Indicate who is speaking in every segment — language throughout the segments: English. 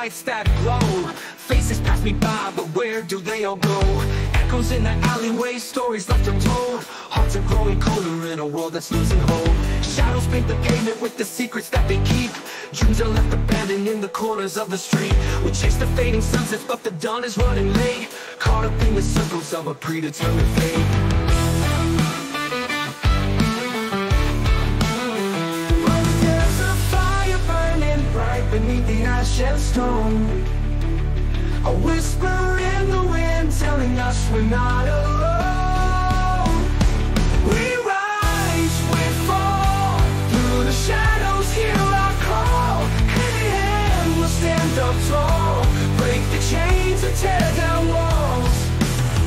Speaker 1: lights that glow. Faces pass me by, but where do they all go? Echoes in the alleyways, stories left untold. Hearts are growing colder in a world that's losing hope. Shadows paint the pavement with the secrets that they keep. Dreams are left abandoned in the corners of the street. We chase the fading sunsets, but the dawn is running late. Caught up in the circles of a predetermined fate. But there's a fire burning bright beneath the ash and stone. A whisper in the wind telling us we're not alone. We rise, we fall, through the shadows hear our call. Hand in hand we'll stand up tall, break the chains and tear down walls.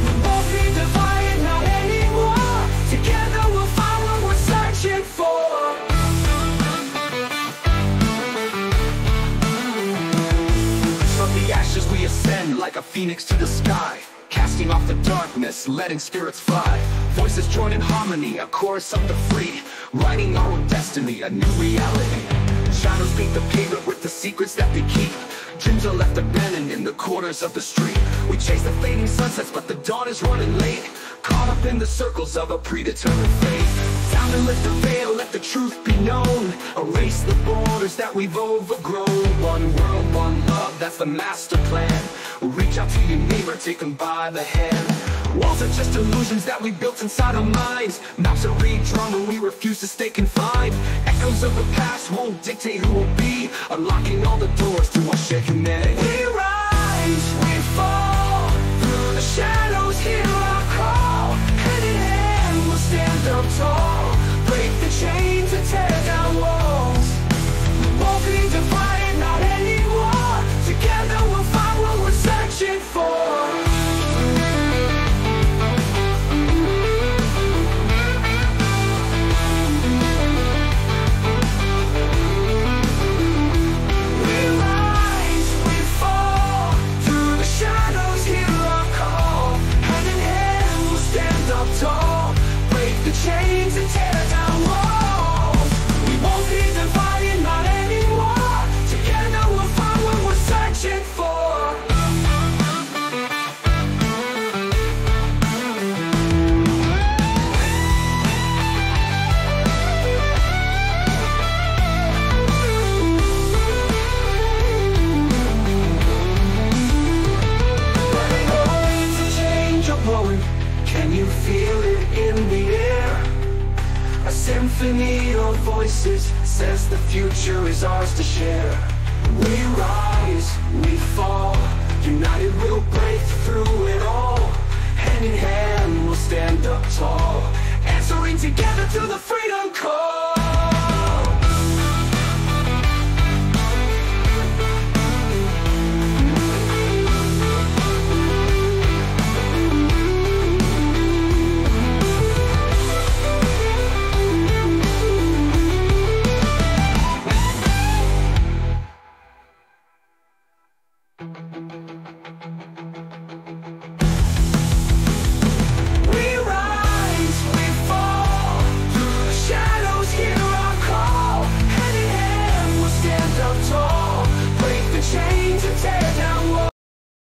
Speaker 1: We won't be divided, not anymore. Together we'll find what we're searching for. From the ashes we ascend like a phoenix to the sky, casting off the darkness, letting spirits fly. Voices join in harmony, a chorus of the free, writing our own destiny, a new reality. Shadows paint the pavement with the secrets that they keep. Dreams are left abandoned in the corners of the street. We chase the fading sunsets, but the dawn is running late. Caught up in the circles of a predetermined fate. Time to lift the veil, let the truth be known. Erase the borders that we've overgrown. One world, one love, that's the master plan. Reach out to your neighbor, take them by the hand. Walls are just illusions that we built inside our minds. Maps are redrawn when we refuse to stay confined. Echoes of the past won't dictate who we'll be, unlocking all the doors to our shared humanity. We rise, we fall, through the shadows hear our call. Hand in hand we'll stand up tall, break the chains and tear down walls. We won't be divided, not anymore. Together we'll find what we're searching for. Chains and tear down walls. We won't be divided, not anymore. Together we'll find what we're searching for. The winds of change are blowing. Can you feel it in the air? A symphony of voices says the future is ours to share. We rise, we fall, united we'll break through it all. Hand in hand we'll stand up tall, answering together to the free.